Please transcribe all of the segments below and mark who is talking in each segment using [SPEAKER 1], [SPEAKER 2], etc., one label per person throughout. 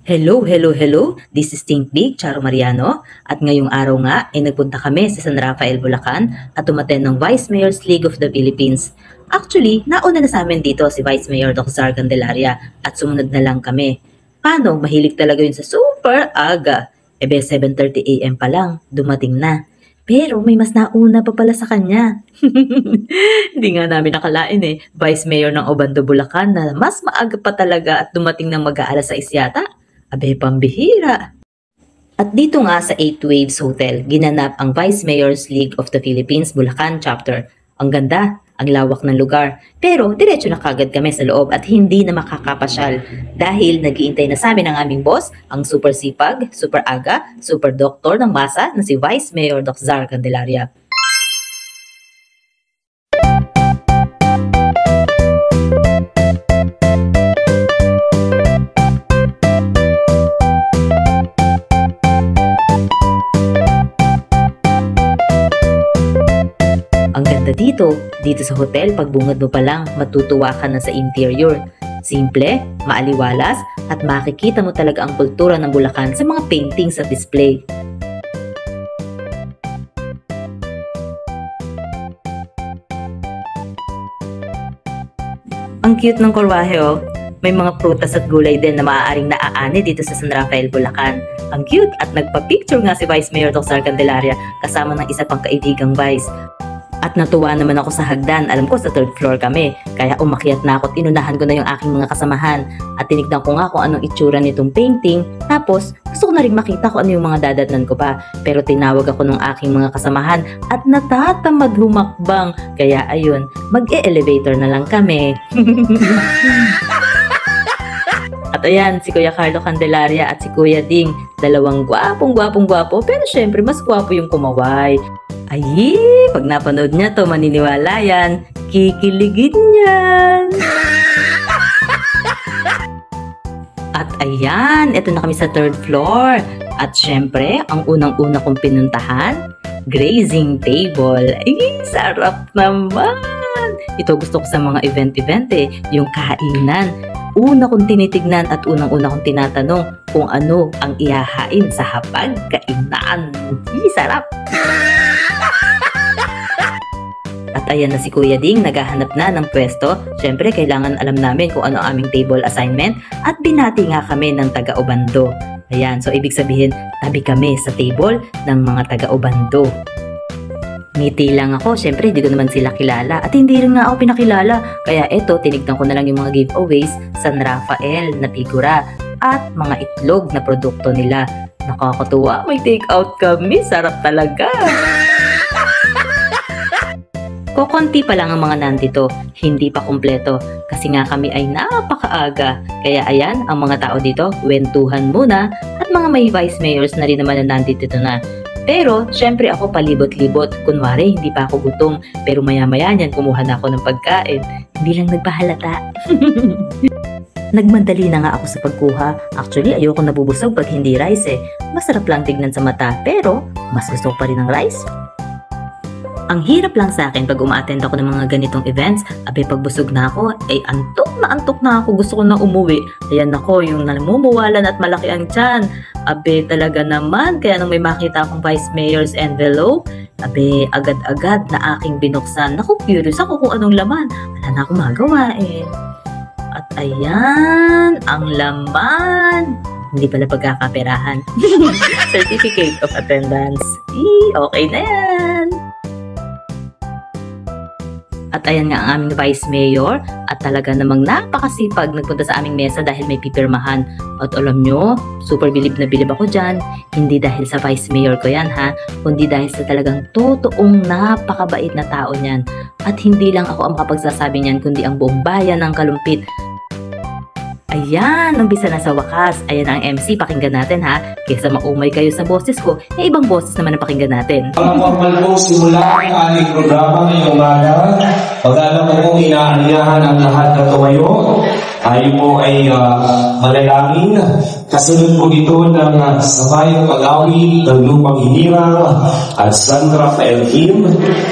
[SPEAKER 1] Hello, hello, hello! This is Think Big, Charo Mariano. At ngayong araw nga, nagpunta kami sa San Rafael, Bulacan at umattend ng Vice Mayor's League of the Philippines. Actually, nauna na sa amin dito si Vice Mayor Dr. Zar Candelaria at sumunod na lang kami. Paano? Mahilig talaga yun sa super aga. 7:30 AM pa lang, dumating na. Pero may mas nauna pa pala sa kanya. Hindi nga namin nakalain Vice Mayor ng Obando, Bulacan na mas maaga pa talaga at dumating ng mag-aalas 6 yata. Pambihira. At dito nga sa 8 Waves Hotel, ginanap ang Vice Mayor's League of the Philippines Bulacan Chapter. Ang ganda, ang lawak ng lugar. Pero diretso na kagad kami sa loob at hindi na makakapasyal dahil nag-iintay na sa amin ang aming boss, ang super sipag, super aga, super doktor ng masa na si Vice Mayor Dr. Zar Candelaria. Ang ganda dito sa hotel, pagbungad mo pa lang, matutuwa ka na sa interior. Simple, maaliwalas, at makikita mo talaga ang kultura ng Bulacan sa mga paintings at display. Ang cute ng korwahe May mga prutas at gulay din na maaaring naaani dito sa San Rafael, Bulacan. Ang cute at nagpa-picture nga si Vice Mayor Dr. Zar Candelaria kasama ng isa pang kaibigang Vice. At natuwa naman ako sa hagdan. Alam ko sa 3rd floor kami. Kaya umakyat na ako at inunahan ko na yung aking mga kasamahan. At tinignan ko nga kung anong itsura nitong painting. Tapos gusto ko na rin makita kung ano yung mga dadatnan ko pa. Pero tinawag ako ng aking mga kasamahan at natatamad humakbang. Kaya ayun, mag-e-elevator na lang kami. At ayan, si Kuya Carlo Candelaria at si Kuya Ding. Dalawang gwapong-gwapo. Pero syempre, mas gwapo yung kumaway. Ay, pag napanood niya to, maniniwala yan. Kikiligin yan. At ayan, ito na kami sa 3rd floor. At syempre, ang unang-una kong pinuntahan, grazing table. Ay, sarap naman. Ito gusto ko sa mga event yung kainan. Una kong tinitignan at unang-una kong tinatanong kung ano ang ihahain sa hapag-kainan. Sarap! At ayan na si Kuya Ding, naghahanap na ng pwesto. Siyempre, kailangan alam namin kung ano aming table assignment at binati nga kami ng taga-Obando. Ayan, so ibig sabihin, tabi kami sa table ng mga taga-Obando. Ngiti lang ako, syempre hindi ko naman sila kilala at hindi rin nga ako pinakilala. Kaya eto, tinignan ko na lang yung mga giveaways, San Rafael na figura at mga itlog na produkto nila. Nakakatuwa, may take out kami, sarap talaga. Kokonti pa lang ang mga nandito, hindi pa kumpleto kasi nga kami ay napakaaga. Kaya ayan, ang mga tao dito, wentuhan muna at mga may vice mayors na rin naman na nandito na. Pero, syempre ako palibot-libot. Kunwari, hindi pa ako gutom. Pero maya-maya niyan, kumuha na ako ng pagkain. Hindi lang nagpahalata. Nagmadali na nga ako sa pagkuha. Actually, ayoko nabubusog pag hindi rice Masarap lang tignan sa mata, pero mas gusto ko pa rin ng rice. Ang hirap lang sa akin pag uma-attend ako ng mga ganitong events, pag busog na ako, antok na ako, gusto ko na umuwi. Ayan ako, yung namumuwalan at malaki ang tiyan. Talaga naman, kaya nung may makita akong Vice Mayor's envelope, agad-agad na aking binuksan. Naku, curious ako kung anong laman. Wala na akong magawa At ayan, ang laman. Hindi pala pagkakaperahan. Certificate of attendance. Okay na yan. At ayan nga ang aming Vice Mayor at talaga namang napakasipag nagpunta sa aming mesa dahil may pipirmahan. At alam nyo, super bilib na bilib ako dyan. Hindi dahil sa Vice Mayor ko yan kundi dahil sa talagang totoong napakabait na tao niyan. At hindi lang ako ang makapagsasabi niyan kundi ang buong bayan ng Kalumpit. Ayan, umpisa na sa wakas. Ayan ang MC, pakinggan natin Kesa maumay kayo sa boses ko, ibang boses naman ang pakinggan natin.
[SPEAKER 2] Formal po simula ang aming programa ngayong umaga. Pag-alam ko pong inaanyahan ang lahat na tumayo. Tayo po ay malalangin. Kasunod po dito ng sabayang pag-awit ng lupang hinirang at San Rafael Hymn.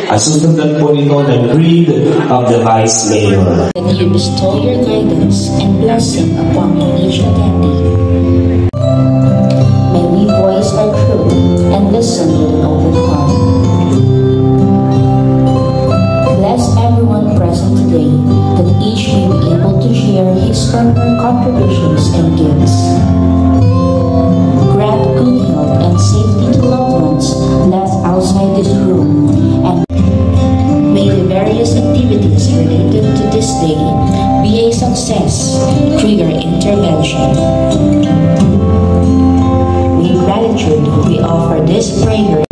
[SPEAKER 2] At susundan po nito ng Creed of the Vice Mayor.
[SPEAKER 3] And you bestow your guidance and blessing upon Indonesia Gandhi. With gratitude, we offer this prayer.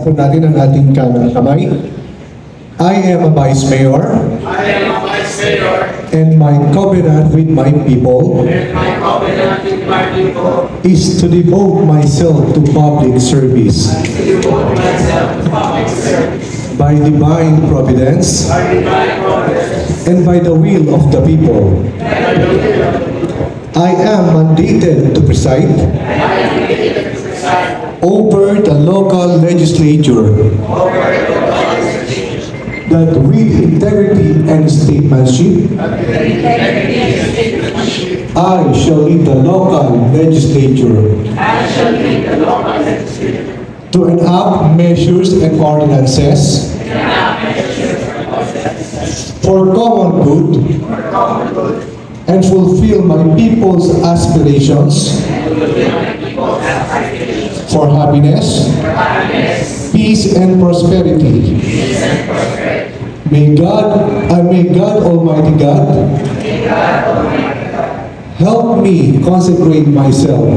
[SPEAKER 4] Kung natin ang ating kanang kamay. I am a Vice Mayor. And my covenant with my people is to devote myself to public service. By divine providence and by the will of the people. I am mandated to preside over the local legislature that with integrity and statesmanship I shall lead the local legislature to enact measures and ordinances for common good and fulfill my people's aspirations for happiness, peace, and prosperity. May God Almighty God help me consecrate myself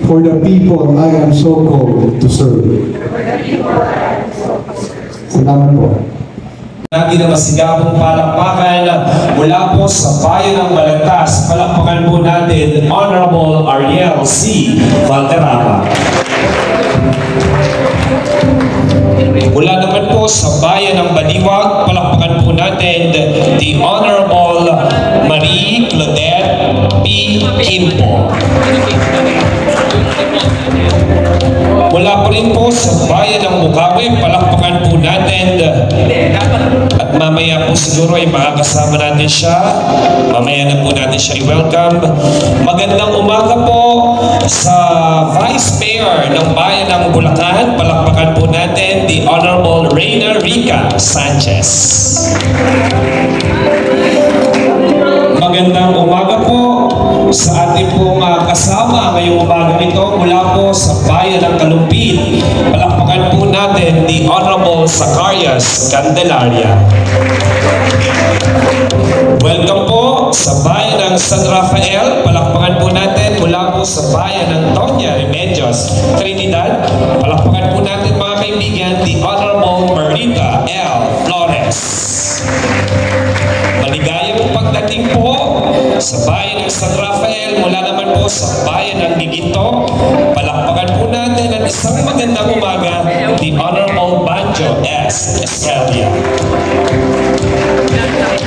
[SPEAKER 4] for the people I am so called to serve. Salamat po.
[SPEAKER 2] Natin na masigabong palakpakan mula po sa bayan ng Balagtas. Palakpakan po natin Honorable Ariel C. Valderrama. Mula naman po sa bayan ng Baliwag, palakpakan po natin the Honorable Marie Claudette P. Kimpo. Mula po rin po sa bayan ng Bukawi, palakpakan po natin at mamaya po siguro ay makakasama natin siya. Mamaya na po natin siya i-welcome. Magandang umaga po sa Vice Mayor ng bayan ng Bulacan. Palakpakan po natin the Honorable Reyna Rica Sanchez. Magandang umaga po sa ating pong kasama ngayong umaga ito mula po sa bayan ng Kalumpit. Palakpakan po natin natin the Honorable Zacarias Candelaria. Welcome po sa bayan ng San Rafael. Palakpakan po natin mula po sa bayan ng Doña Remedios, Trinidad. Palakpakan po natin mga kaibigan, the Honorable Marita L. Flores. Maligayang pagdating po sa bayan ng San Rafael mula naman po sa bayan ng Giginto. Palakpakan po natin at isang magandang umaga, the Honorable Banjo S. Estrella.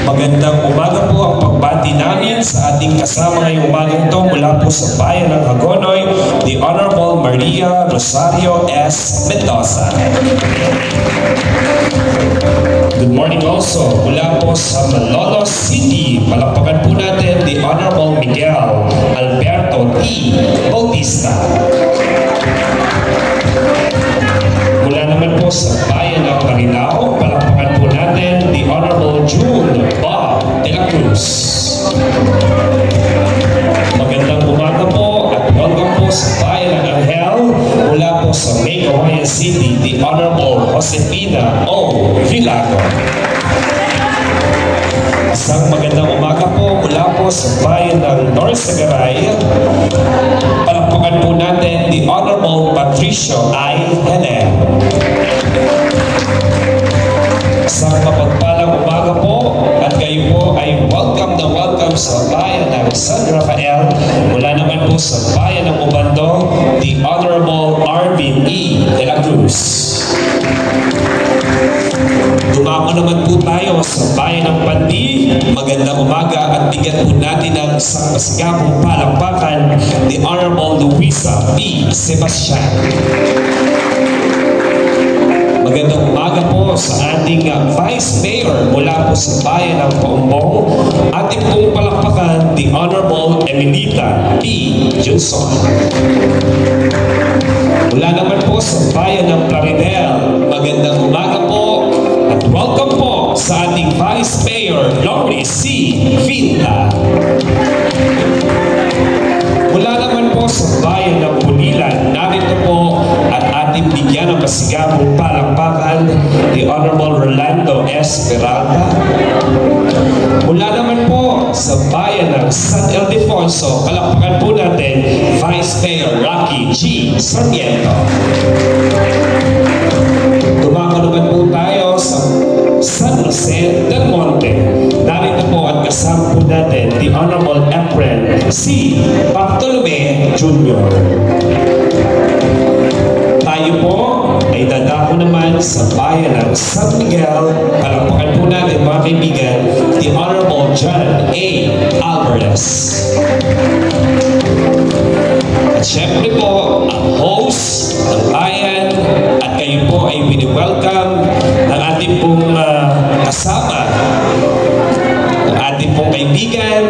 [SPEAKER 2] Magandang umaga po ang pagbati namin sa ating kasama ngayong umagang ito mula po sa bayan ng Hagonoy, the Honorable Maria Rosario S. Mendoza. Good morning also mula po sa Malolos City. Palakpakan po natin the Honorable Miguel Alberto T. Bautista. Mula naman po sa bayan ng Marilao, palakpakan po natin the Honorable June Bob de la Cruz. Magandang umaga po at welcome po sa bayan ng Angel mula po sa May Kawayan City, the Honorable Josefina O. Villago. Isang magandang umaga po mula po sa bayan ng North Sagaray. Palakpakan po natin the Honorable Patricio I. Helen. Isang mapagpalang umaga po at kayo po ay welcome na welcome sa bayan ng San Rafael. Mula naman po sa bayan ng Ubando, the Honorable Arvin E. de la Cruz. Dumako naman po tayo sa bayan ng Pandi. Magandang umaga at bigyan po natin ng isang masigabong palakpakan, the Honorable Luisa P. Sebastian. Magandang umaga po sa ating Vice Mayor mula po sa bayan ng Paumbong. Ating pong palakpakan, the Honorable Emilita P. Johnson. Mula naman po sa bayan ng Plaridel, magandang umaga po at welcome po sa ating Vice Mayor, Lori C. Vinta. Mula naman po sa bayan ng Pulilan, narito po at ating bigyan ng masigabong palakpakan, the Honorable Rolando S. Peralta. Mula naman po sa bayan ng San Ildefonso, palakpakan po natin, Vice Mayor Rocky G. Sarmiento. Dumako naman po tayo sa San Jose del Monte. Narito po at kasama po natin, the Honorable Efren C. Bartolome Jr. Tayo po ay dadako naman sa bayan ng San Miguel. Palakpakan po natin mga kaibigan, the Honorable John A. Alvarez. At syempre po, ang host ng bayan at kayo po ay wini-welcome ng ating pong kasama, ng ating pong kaibigan,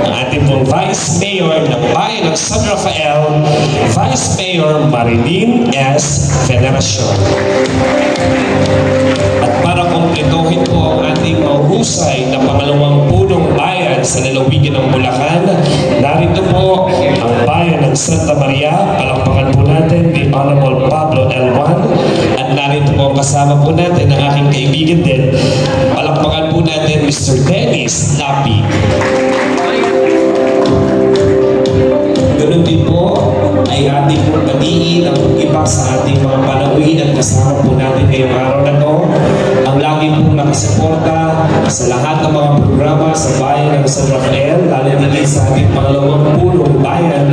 [SPEAKER 2] ng ating pong Vice Mayor ng bayan ng San Rafael, Vice Mayor Marilyn S. Veneracion. At para kumpletohin po ang ating mahusay na pangalawang punong bayan sa lalawigan ng Bulacan, narito po ang bayan ng Santa Maria. Palakpakan po natin the Honorable Pablo L1 at narito po kasama po natin ang aking kaibigan din. Palakpakan po natin Mr. Dennis Lapi. Ganun din po ay ating pong batiin ang pag-ibak sa ating mga panauhin at kasama po natin ngayong araw na to. Ang lagi pong nakasuporta sa lahat ng mga programa sa bayan ng San Rafael, lalo din sa ating pangalawang punong bayan,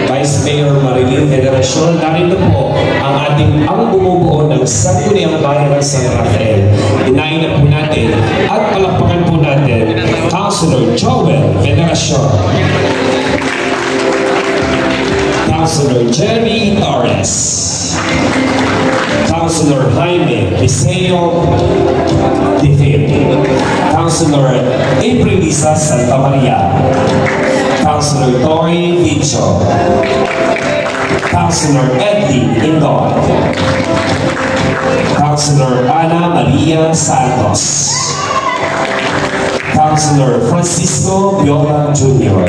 [SPEAKER 2] Vice Mayor Marilyn Veneracion. Narito po ang ating bumubuo ng Sangguniang Bayan ng San Rafael. Unahin na po natin at palakpakan po natin Councilor Joel Veneracion, Councilor Jerry Torres, Councilor Jaime Viseo Defib, Councilor Aprilisa Santa Maria, Councilor Tory Dicho, Councilor Eddie Indon, Councilor Ana Maria Santos, Councilor Francisco Viola Jr.,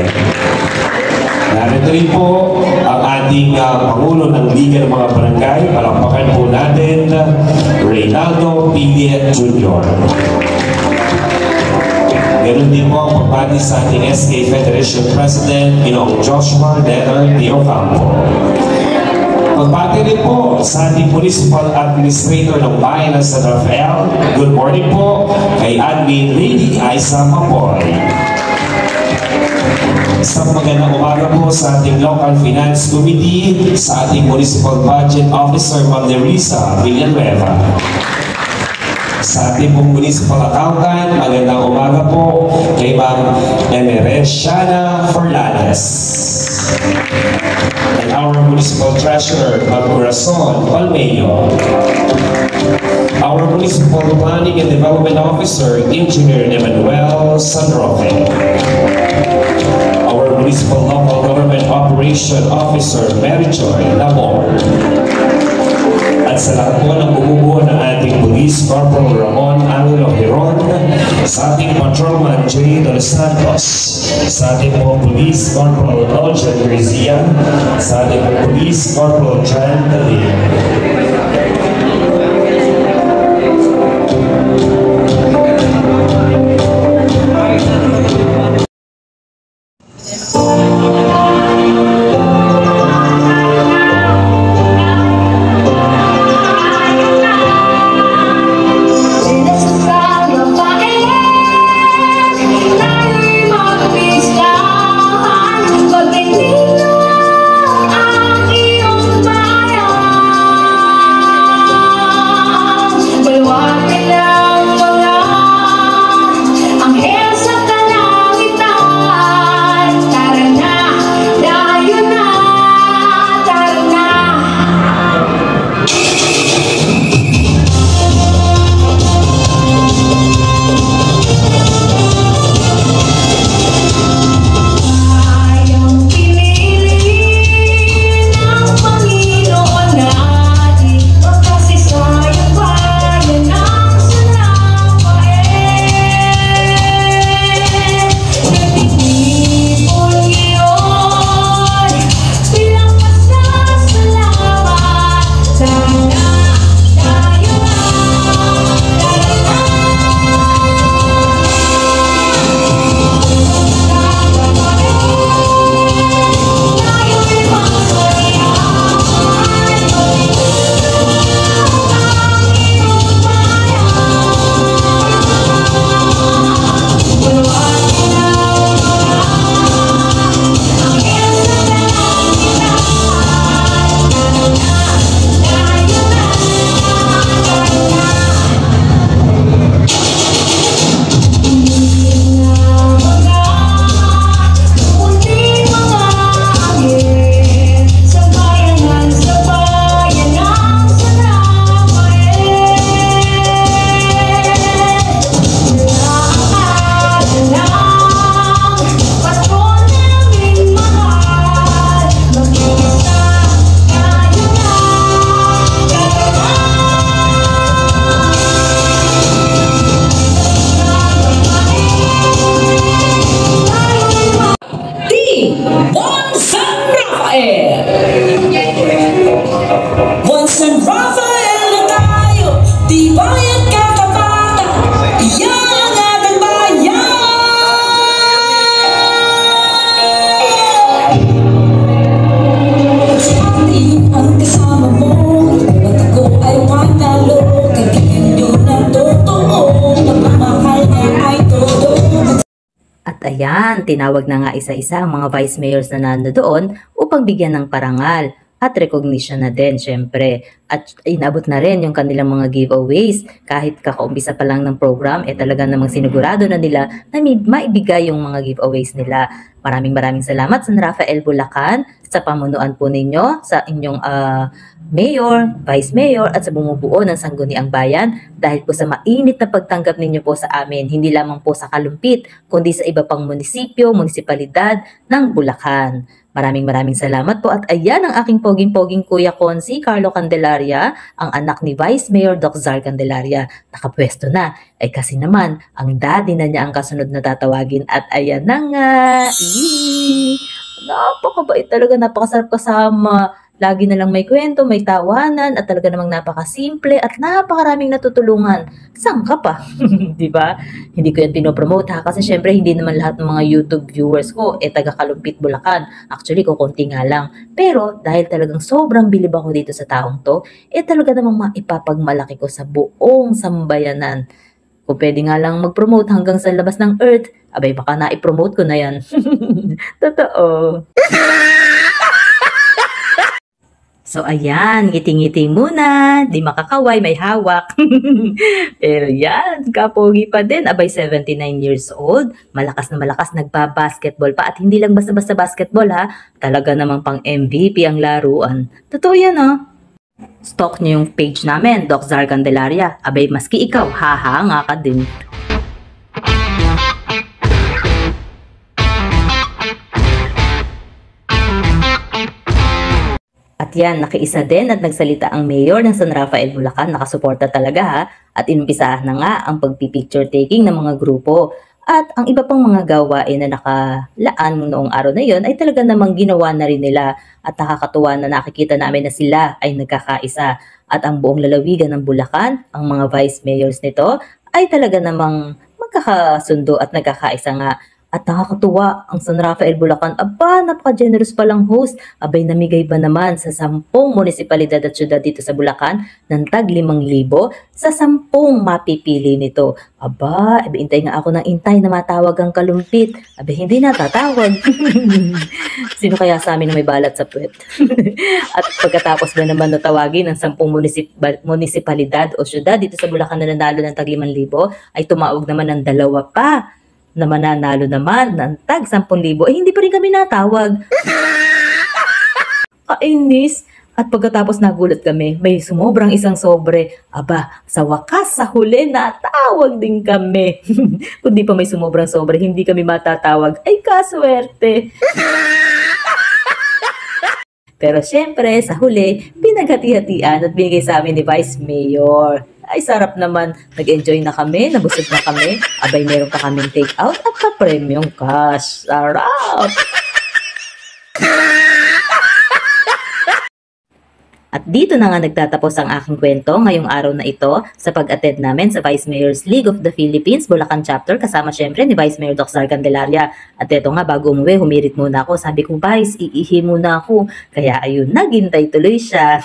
[SPEAKER 2] Narito rin po ang ating Pangulo ng Liga ng mga Barangay. Palakpakan po natin, Reynaldo Piliet Jr. Meron din po ang pagbati sa ating SK Federation President, Ginoong Joshua Leonard D. Ocampo. Pagbati rin po sa ating Municipal Administrator ng Bayan ng San Rafael. Good morning po kay Admin Lady Aiza Mapoy. Isang magandang umaga po sa ating Local Finance Committee, sa ating Municipal Budget Officer, Ma'am Nerissa Villanueva. Sa ating pong Municipal Accountant, magandang umaga po kay Ma'am Emeresiana Forlanes. And our Municipal Treasurer, Ma'am Corazon Palmeyo. Our Municipal Planning and Development Officer, Engineer Emmanuel San Roque. Our Municipal Local Government Operation Officer, Mary Joy Lamor. At sa lahat po ng bumubuo ng ating Police Corporal Ramon Angelo Heron, sa ating Patrolman J. Dos Santos, sa ating po Police Corporal Eljan Garcia, sa ating po Police Corporal Jan David.
[SPEAKER 1] Ayan, tinawag na nga isa-isa ang mga vice mayors na nandoon upang bigyan ng parangal at recognition na din syempre. At inabot na rin yung kanilang mga giveaways. Kahit kakaumpisa pa lang ng program, talaga namang sinigurado na nila na maibigay yung mga giveaways nila. Maraming salamat San Rafael Bulacan sa pamunuan po ninyo, sa inyong mayor, vice mayor at sa bumubuo ng Sangguniang Bayan dahil po sa mainit na pagtanggap ninyo po sa amin, hindi lamang po sa Kalumpit, kundi sa iba pang munisipyo, munisipalidad ng Bulacan. Maraming salamat po at ayan ang aking poging-poging Kuya Consi, Carlo Candelaria, ang anak ni Vice Mayor Doc Zar Candelaria. Nakapwesto na, kasi naman, ang daddy na niya ang kasunod na tatawagin at ayan na nga. Napakabait talaga, napakasarap kasama. Lagi na lang may kwento, may tawanan, at talaga namang napakasimple at napakaraming natutulungan. Saan ka pa? Di ba? Hindi ko yan pinopromote ha, kasi syempre hindi naman lahat ng mga YouTube viewers ko taga Kalumpit, Bulacan. Actually, kukunti nga lang. Pero dahil talagang sobrang bilib ako dito sa taong to, talaga namang maipapagmalaki ko sa buong sambayanan. Kung pwede nga lang mag-promote hanggang sa labas ng Earth, abay baka na-promote ko na yan. Totoo. So ayan, ngiti-ngiti muna, di makakaway, may hawak. Pero yan, kapogi pa din, abay 79 years old, malakas na malakas, nagba-basketball pa, at hindi lang basta-basta basketball ha, talaga namang pang MVP ang laruan. Totoo yan ha. Stalk niyo yung page namin, Doc Zar Candelaria, abay maski ikaw, haha nga ka din. At yan, nakiisa din at nagsalita ang mayor ng San Rafael, Bulacan, nakasuporta talaga ha, at inumpisahan na nga ang pagpipicture taking ng mga grupo. At ang iba pang mga gawain na nakalaan noong araw na yon ay talaga namang ginawa na rin nila, at nakakatuwa na nakikita namin na sila ay nagkakaisa. At ang buong lalawigan ng Bulacan, ang mga vice mayors nito ay talaga namang magkakasundo at nagkakaisa nga. At nakakatuwa, ang San Rafael, Bulacan, aba, napaka-generous palang host. Abay, namigay ba naman sa 10 munisipalidad at syudad dito sa Bulacan ng tag 5,000 sa 10 mapipili nito. Aba, intay nga ako ng intay na matawag ang Kalumpit. Abay, hindi natatawag. Sino kaya sa amin na may balat sa puwet? At pagkatapos ba naman natawagin ng 10 munisipalidad o syudad dito sa Bulacan na nanalo ng tag 5,000, ay tumawag naman ng 2 pa na mananalo naman ng tag 10,000, hindi pa rin kami natawag. Kainis. At pagkatapos nagulat kami, may sumobrang isang sobre. Aba, sa wakas, sa huli, natawag din kami. Kung di pa may sumobrang sobre, hindi kami matatawag. Ay, kaswerte. Pero syempre, sa huli, pinaghati-hatian at binigay sa amin ni Vice Mayor. Ay, sarap naman. Nag-enjoy na kami, nabusog na kami. Abay, meron pa kaming take out at pa-premium cash. Sarap! At dito na nga nagtatapos ang aking kwento ngayong araw na ito sa pag-attend namin sa Vice Mayor's League of the Philippines Bulacan Chapter, kasama syempre ni Vice Mayor Doc Zar Candelaria. At ito nga, bago umuwi, humirit muna ako. Sabi ko, Vice, iihi muna ako. Kaya ayun, naghintay tuloy siya.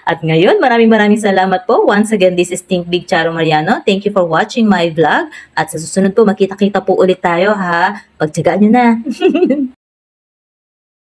[SPEAKER 1] At ngayon, maraming salamat po. Once again, this is Think Big Charo Mariano. Thank you for watching my vlog. At sa susunod po, makita-kita po ulit tayo ha. Pagtsagaan nyo na.